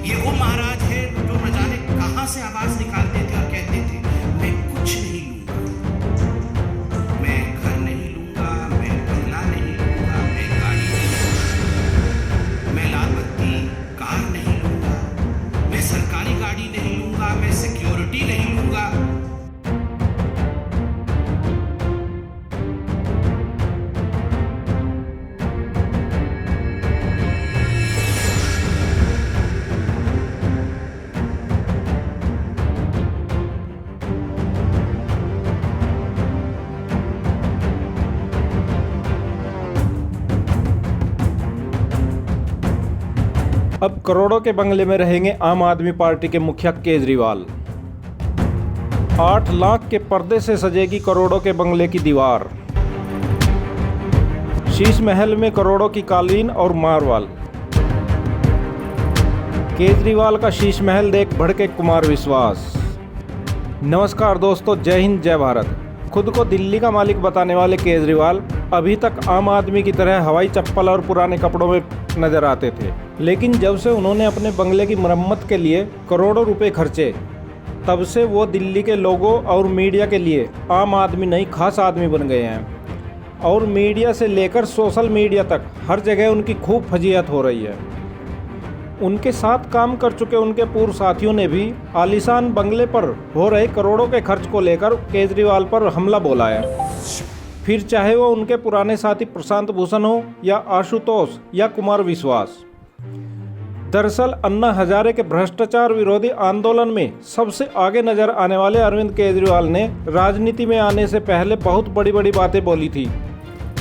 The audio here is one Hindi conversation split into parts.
ये वो महाराज है जो न जाने कहां से आवाज निकालते थे और कहते थे, मैं कुछ नहीं लूंगा, मैं घर नहीं लूंगा, मैं बंगला नहीं लूंगा, मैं गाड़ी नहीं लूंगा, मैं लाल बत्ती कार नहीं लूंगा, मैं सरकारी गाड़ी नहीं लूंगा, मैं सिक्योरिटी नहीं लूंगा। अब करोड़ों के बंगले में रहेंगे आम आदमी पार्टी के मुखिया केजरीवाल। 8 लाख के पर्दे से सजेगी करोड़ों के बंगले की दीवार। शीश महल में करोड़ों की कालीन और मार्बल। केजरीवाल का शीश महल देख भड़के कुमार विश्वास। नमस्कार दोस्तों, जय हिंद जय भारत। खुद को दिल्ली का मालिक बताने वाले केजरीवाल अभी तक आम आदमी की तरह हवाई चप्पल और पुराने कपड़ों में नजर आते थे, लेकिन जब से उन्होंने अपने बंगले की मरम्मत के लिए करोड़ों रुपए खर्चे, तब से वो दिल्ली के लोगों और मीडिया के लिए आम आदमी नहीं खास आदमी बन गए हैं। और मीडिया से लेकर सोशल मीडिया तक हर जगह उनकी खूब फजीहत हो रही है। उनके साथ काम कर चुके उनके पूर्व साथियों ने भी आलीशान बंगले पर हो रहे करोड़ों के खर्च को लेकर केजरीवाल पर हमला बोला है। फिर चाहे वो उनके पुराने साथी प्रशांत भूषण हो या आशुतोष या कुमार विश्वास। दरअसल अन्ना हजारे के भ्रष्टाचार विरोधी आंदोलन में सबसे आगे नजर आने वाले अरविंद केजरीवाल ने राजनीति में आने से पहले बहुत बड़ी बड़ी बातें बोली थी।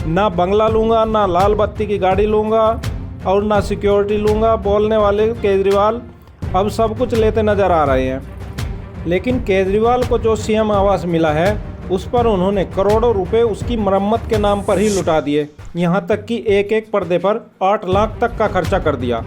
ना बंगला लूंगा, ना लाल बत्ती की गाड़ी लूंगा और ना सिक्योरिटी लूंगा बोलने वाले केजरीवाल अब सब कुछ लेते नजर आ रहे हैं। लेकिन केजरीवाल को जो सीएम आवास मिला है उस पर उन्होंने करोड़ों रुपए उसकी मरम्मत के नाम पर ही लुटा दिए। यहाँ तक कि एक एक पर्दे पर 8 लाख तक का खर्चा कर दिया।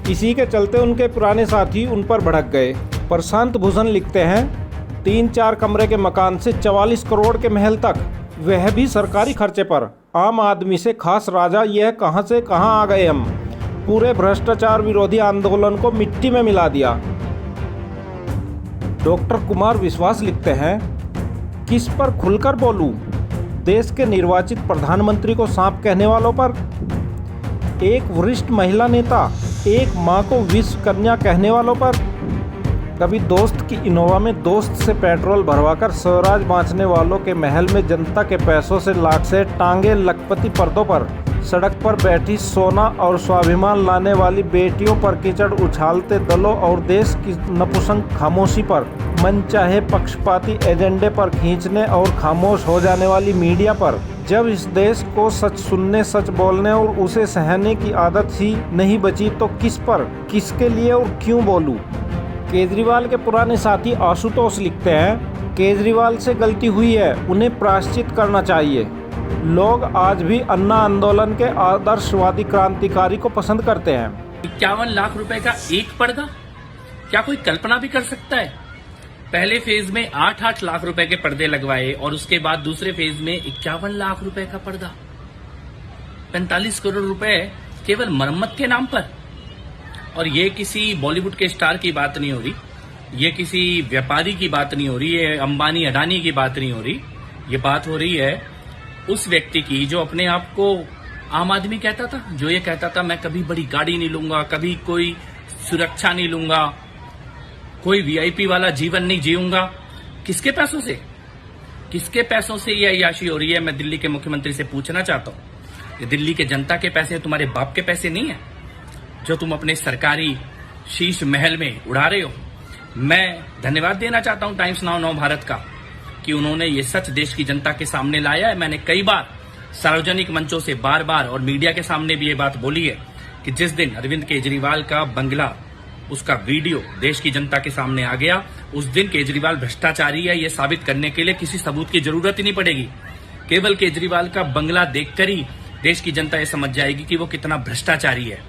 इसी के चलते उनके पुराने साथी उन पर भड़क गए। प्रशांत भूषण लिखते हैं, 3-4 कमरे के मकान से 44 करोड़ के महल तक, वह भी सरकारी खर्चे पर। आम आदमी से खास राजा यह कहां से कहां आ गए हम। पूरे भ्रष्टाचार विरोधी आंदोलन को मिट्टी में मिला दिया। डॉक्टर कुमार विश्वास लिखते हैं, किस पर खुलकर बोलूं, देश के निर्वाचित प्रधानमंत्री को सांप कहने वालों पर, एक वरिष्ठ महिला नेता, एक मां को विश्व कन्या कहने वालों पर, कभी दोस्त की इनोवा में दोस्त से पेट्रोल भरवाकर स्वराज बांचने वालों के महल में जनता के पैसों से लाख से टांगे लखपति पर्दों पर, सड़क पर बैठी सोना और स्वाभिमान लाने वाली बेटियों पर कीचड़ उछालते दलों और देश की नपुंसक खामोशी पर, मनचाहे पक्षपाती एजेंडे पर खींचने और खामोश हो जाने वाली मीडिया पर। जब इस देश को सच सुनने, सच बोलने और उसे सहने की आदत ही नहीं बची तो किस पर, किसके लिए और क्यों बोलूं। केजरीवाल के पुराने साथी आशुतोष लिखते हैं, केजरीवाल से गलती हुई है, उन्हें प्रायश्चित करना चाहिए। लोग आज भी अन्ना आंदोलन के आदर्शवादी क्रांतिकारी को पसंद करते हैं। 51 लाख रुपए का एक पर्दा, क्या कोई कल्पना भी कर सकता है? पहले फेज में 8-8 लाख रुपए के पर्दे लगवाए और उसके बाद दूसरे फेज में 51 लाख रुपए का पर्दा। 45 करोड़ रुपए केवल मरम्मत के नाम पर। और ये किसी बॉलीवुड के स्टार की बात नहीं हो रही, ये किसी व्यापारी की बात नहीं हो रही, ये अंबानी अडानी की बात नहीं हो रही। ये बात हो रही है उस व्यक्ति की जो अपने आप को आम आदमी कहता था, जो ये कहता था मैं कभी बड़ी गाड़ी नहीं लूंगा, कभी कोई सुरक्षा नहीं लूंगा, कोई वीआईपी वाला जीवन नहीं जीऊंगा। किसके पैसों से, किसके पैसों से ये अय्याशी हो रही है? मैं दिल्ली के मुख्यमंत्री से पूछना चाहता हूँ, ये दिल्ली के जनता के पैसे तुम्हारे बाप के पैसे नहीं है जो तुम अपने सरकारी शीश महल में उड़ा रहे हो? मैं धन्यवाद देना चाहता हूं टाइम्स नाउ नव भारत का कि उन्होंने ये सच देश की जनता के सामने लाया है। मैंने कई बार सार्वजनिक मंचों से बार बार और मीडिया के सामने भी ये बात बोली है कि जिस दिन अरविंद केजरीवाल का बंगला, उसका वीडियो देश की जनता के सामने आ गया, उस दिन केजरीवाल भ्रष्टाचारी है ये साबित करने के लिए किसी सबूत की जरूरत ही नहीं पड़ेगी। केवल केजरीवाल का बंगला देखकर ही देश की जनता ये समझ जाएगी कि वो कितना भ्रष्टाचारी है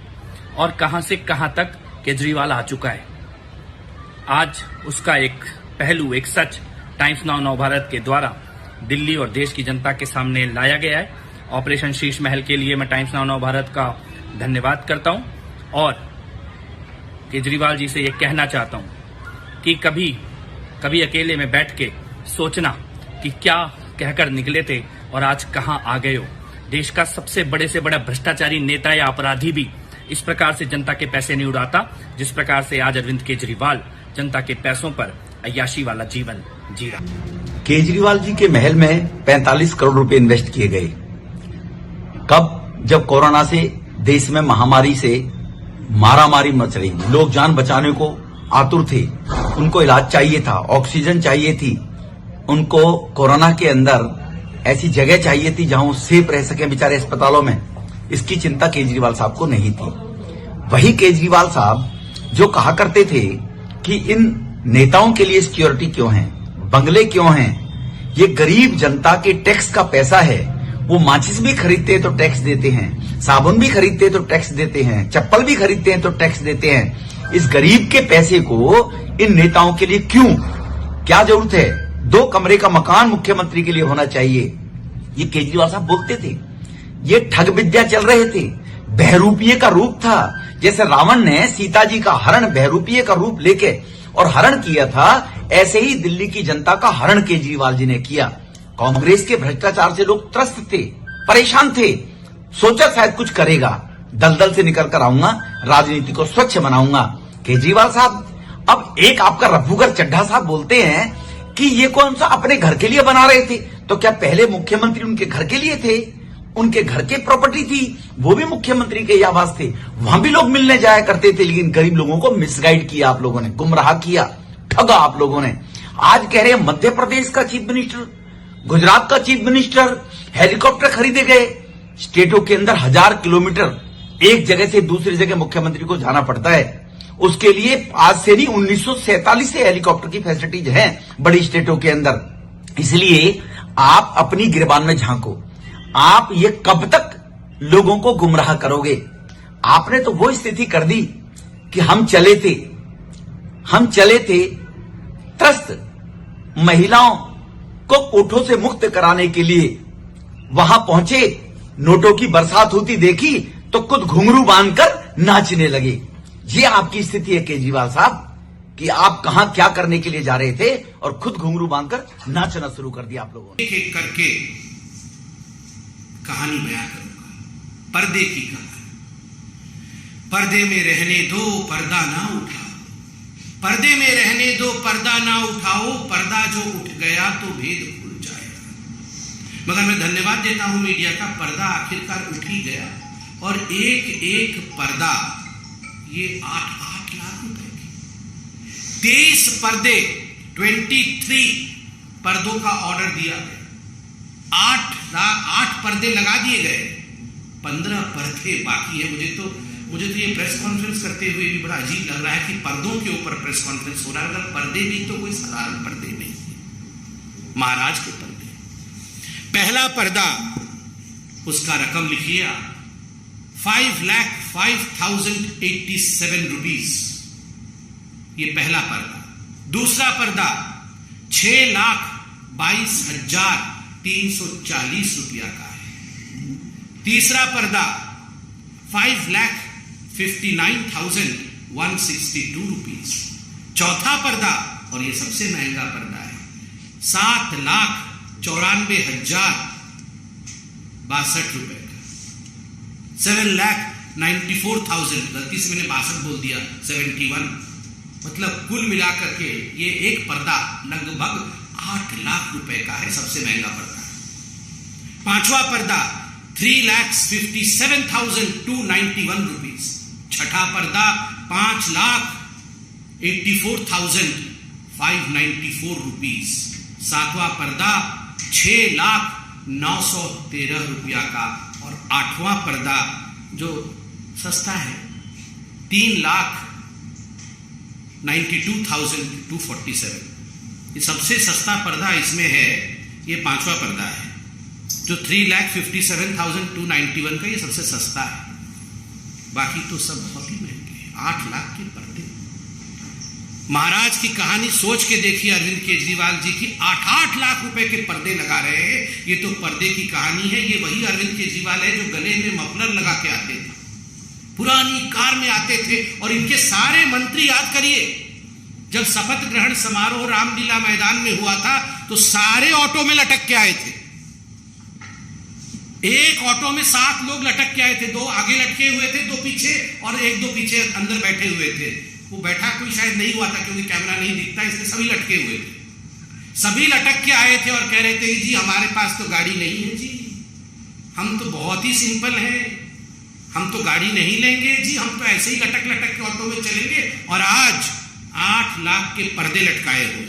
और कहां से कहां तक केजरीवाल आ चुका है। आज उसका एक पहलू, एक सच टाइम्स नाउ नव भारत के द्वारा दिल्ली और देश की जनता के सामने लाया गया है। ऑपरेशन शीश महल के लिए मैं टाइम्स नाउ नव भारत का धन्यवाद करता हूं और केजरीवाल जी से ये कहना चाहता हूं कि कभी अकेले में बैठ के सोचना कि क्या कहकर निकले थे और आज कहां आ गए हो। देश का सबसे बड़े से बड़ा भ्रष्टाचारी नेता या अपराधी भी इस प्रकार से जनता के पैसे नहीं उड़ाता जिस प्रकार से आज अरविंद केजरीवाल जनता के पैसों पर अय्याशी वाला जीवन जी रहा। केजरीवाल जी के महल में 45 करोड़ रुपए इन्वेस्ट किए गए। कब? जब कोरोना से देश में महामारी से मारामारी मच रही, लोग जान बचाने को आतुर थे, उनको इलाज चाहिए था, ऑक्सीजन चाहिए थी, उनको कोरोना के अंदर ऐसी जगह चाहिए थी जहां वो सेफ रह सके बेचारे अस्पतालों में। इसकी चिंता केजरीवाल साहब को नहीं थी। वही केजरीवाल साहब जो कहा करते थे कि इन नेताओं के लिए सिक्योरिटी क्यों है, बंगले क्यों हैं, ये गरीब जनता के टैक्स का पैसा है। वो माचिस भी खरीदते हैं तो टैक्स देते हैं, साबुन भी खरीदते हैं तो टैक्स देते हैं, चप्पल भी खरीदते हैं तो टैक्स देते हैं। इस गरीब के पैसे को इन नेताओं के लिए क्यों, क्या जरूरत है? 2 कमरे का मकान मुख्यमंत्री के लिए होना चाहिए, ये केजरीवाल साहब बोलते थे। ये ठग विद्या चल रहे थे, बहरूपिये का रूप था। जैसे रावण ने सीता जी का हरण बहरूपिये का रूप लेके और हरण किया था, ऐसे ही दिल्ली की जनता का हरण केजरीवाल जी ने किया। कांग्रेस के भ्रष्टाचार से लोग त्रस्त थे, परेशान थे, सोचा शायद कुछ करेगा, दलदल से निकल कर आऊंगा, राजनीति को स्वच्छ बनाऊंगा। केजरीवाल साहब अब एक आपका रफूगर चड्ढा साहब बोलते हैं कि ये कौन सा अपने घर के लिए बना रहे थे, तो क्या पहले मुख्यमंत्री उनके घर के लिए थे? उनके घर के प्रॉपर्टी थी, वो भी मुख्यमंत्री के आवास थे, वहां भी लोग मिलने जाया करते थे। लेकिन गरीब लोगों को मिसगाइड किया आप लोगों ने, गुमराह किया, ठगा आप लोगों ने। आज कह रहे हैं मध्य प्रदेश का चीफ मिनिस्टर, गुजरात का चीफ मिनिस्टर, हेलीकॉप्टर खरीदे गए। स्टेटों के अंदर 1000 किलोमीटर एक जगह से दूसरी जगह मुख्यमंत्री को जाना पड़ता है। उसके लिए आज से नहीं 1947 से हेलीकॉप्टर की फैसिलिटीज हैं बड़ी स्टेटों के अंदर। इसलिए आप अपनी गिरबान में झांको। आप ये कब तक लोगों को गुमराह करोगे? आपने तो वो स्थिति कर दी कि हम चले थे त्रस्त महिलाओं को कोठों से मुक्त कराने के लिए वहां पहुंचे, नोटों की बरसात होती देखी तो खुद घुंघरू बांधकर नाचने लगे। ये आपकी स्थिति है केजरीवाल साहब कि आप कहां क्या करने के लिए जा रहे थे और खुद घुंघरू बांधकर नाचना शुरू कर दिया आप लोगों ने। एक एक करके कहानी बयां करूंगा, पर्दे की कहानी। पर्दे में रहने दो, पर्दा ना उठाओ, पर्दे में रहने दो, पर्दा ना उठाओ, पर्दा जो उठ गया तो भेद खुल जाएगा। मगर मैं धन्यवाद देता हूं मीडिया का, पर्दा आखिरकार उठ ही गया और एक एक पर्दा ये 8-8 लाख रुपए के 23 पर्दे, 23 पर्दों का ऑर्डर दिया गया, 8 पर्दे लगा दिए गए, 15 पर्दे बाकी है। मुझे तो ये प्रेस कॉन्फ्रेंस करते हुए भी बड़ा अजीब लग रहा है कि पर्दों के ऊपर प्रेस कॉन्फ्रेंस हो रहा है। अगर पर्दे भी तो कोई साधारण पर्दे नहीं, महाराज के पर्दे। पहला पर्दा, उसका रकम लिखिए आप, 5,05,087 रुपीज, ये पहला पर्दा। दूसरा पर्दा 6,22,340 रुपया का है। तीसरा पर्दा 5,59,162 रुपीज। चौथा पर्दा, और ये सबसे महंगा पर्दा है, 7,94,062 रुपए का, 7,94,000, गलती से मैंने 62 बोल दिया, 71, मतलब कुल मिलाकर के ये एक पर्दा लगभग 8 लाख रुपए का है, सबसे महंगा पर्दा। पांचवा पर्दा 3,57,291 रुपीज। छठा पर्दा 5,84,594 रुपीज। सातवां पर्दा 6,09,13 रुपया का, और आठवां पर्दा जो सस्ता है 3,92,247। ये सबसे सस्ता पर्दा इसमें है, ये पांचवा पर्दा है जो 3,57,291 का, ये सबसे सस्ता है। बाकी तो सब बहुत ही महंगे हैं, 8 लाख के पर्दे। महाराज की कहानी सोच के देखिए, अरविंद केजरीवाल जी की 8-8 लाख रुपए के पर्दे लगा रहे हैं। ये तो पर्दे की कहानी है। ये वही अरविंद केजरीवाल है जो गले में मफलर लगा के आते थे, पुरानी कार में आते थे। और इनके सारे मंत्री, याद करिए, जब शपथ ग्रहण समारोह रामलीला मैदान में हुआ था तो सारे ऑटो में लटक के आए थे। एक ऑटो में 7 लोग लटक के आए थे, 2 आगे लटके हुए थे, 2 पीछे, और 1-2 पीछे अंदर बैठे हुए थे। वो बैठा कोई शायद नहीं हुआ था क्योंकि कैमरा नहीं दिखता, इसलिए सभी लटके हुए थे। सभी लटक के आए थे और कह रहे थे जी हमारे पास तो गाड़ी नहीं है जी, हम तो बहुत ही सिंपल हैं, हम तो गाड़ी नहीं लेंगे जी, हम तो ऐसे ही लटक लटक के ऑटो में चलेंगे। और आज 8 लाख के पर्दे लटकाए हुए।